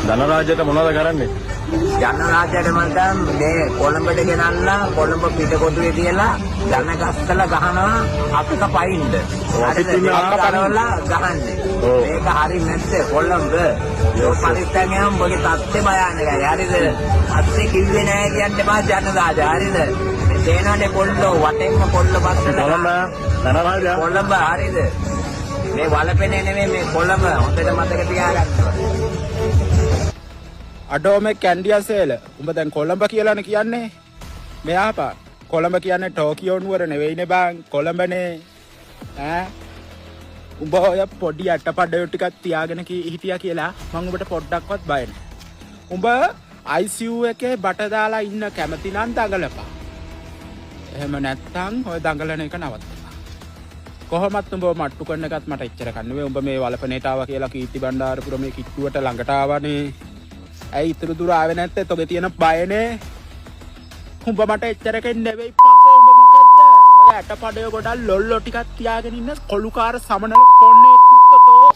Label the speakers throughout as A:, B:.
A: ධනරාජයට මොනවද කරන්නේ?
B: ජනරාජයට මන්දම් මේ කොළඹට ගෙනල්ලා කොළඹ පිටකොටුවේ තියලා ධන ගස්සලා ගහනවා අක්ක පයින්ද.
A: අපිත් ඉන්න අක්ක
B: කරවලා ගහන්නේ. මේක හරි නැත්තේ කොළඹ. ඒ පරිස්සමෙන් උඹගේ තත්ත්වය බයන්නයි. හරිද? අත්සේ කිව්වේ නෑ කියන්න එපා ජනරාජ. හරිද? මේ තේනනේ කොල්ලෝ වටෙන්ම කොල්ල බස්සලා.
A: කොළඹ ධනරාජා.
B: කොළඹ හරිද? මේ වලපෙනේ නෙමෙයි මේ කොළඹ. හොඳට මතක තියාගන්න.
C: අඩෝ මේ කැන්ඩියසේල උඹ දැන් කොළඹ කියලානේ කියන්නේ. මෙයාපා කොළඹ කියන්නේ ටෝකියෝ නුවර නෙවෙයිනේ බං කොළඹනේ. ඈ උඹ ඔය පොඩි අටපඩයෝ ටිකක් තියාගෙන හිටියා කියලා මම උඹට පොඩ්ඩක්වත් බය නැහැ. උඹ ICU එකේ බට දාලා ඉන්න කැමති නම් දඟලපන්. එහෙම නැත්තම් ඔය දඟලන එක නවත්තපන්. කොහොමත් උඹ මට්ටු කරන එකත් මට එච්චර කන්නේ. උඹ මේ වලපනේට ආවා කියලා කීර්ති බණ්ඩාරපුර මේ කිට්ටුවට ළඟට ආවනේ. ඇයි ඉතුරු දුර ආවේ නැත්තේ? තොගේ තියෙන බයනේ. උඹ මට එච්චරකින් නෙවෙයි පකෝ. උඹ මොකද්ද? ඔය ඇටපඩය ගොඩක් ලොල්ලෝ ටිකක් තියාගෙන ඉන්න කොළුකාර සමනල පොන්නේ කුත්තෝ.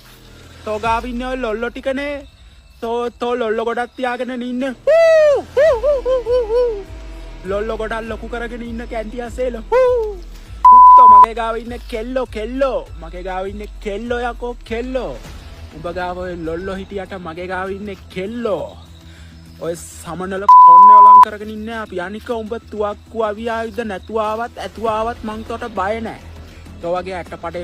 C: තෝගාව ඉන්නේ ඔය ලොල්ලෝ ටිකනේ. තෝ ලොල්ලෝ ගොඩක් තියාගෙන ඉන්නේ. ලොල්ලෝ ගොඩක් ලොකු කරගෙන ඉන්න කැන්ටියසේල. කුත්තෝ මගේ ගාව ඉන්නේ කෙල්ලෝ. මගේ ගාව ඉන්නේ කෙල්ලෝ යකෝ කෙල්ලෝ. උඹ ගාව ඔය ලොල්ලෝ හිටියට මගේ ගාව ඉන්නේ කෙල්ලෝ. ඔය සමනල පොන්නේ ඔලං කරගෙන ඉන්නේ අපි. අනික උඹ තුවක්කු අවියායුද නැතුව ආවත් ඇතුව ආවත් මං තොට බය නැහැ. තෝ වගේ ඇටපඩේ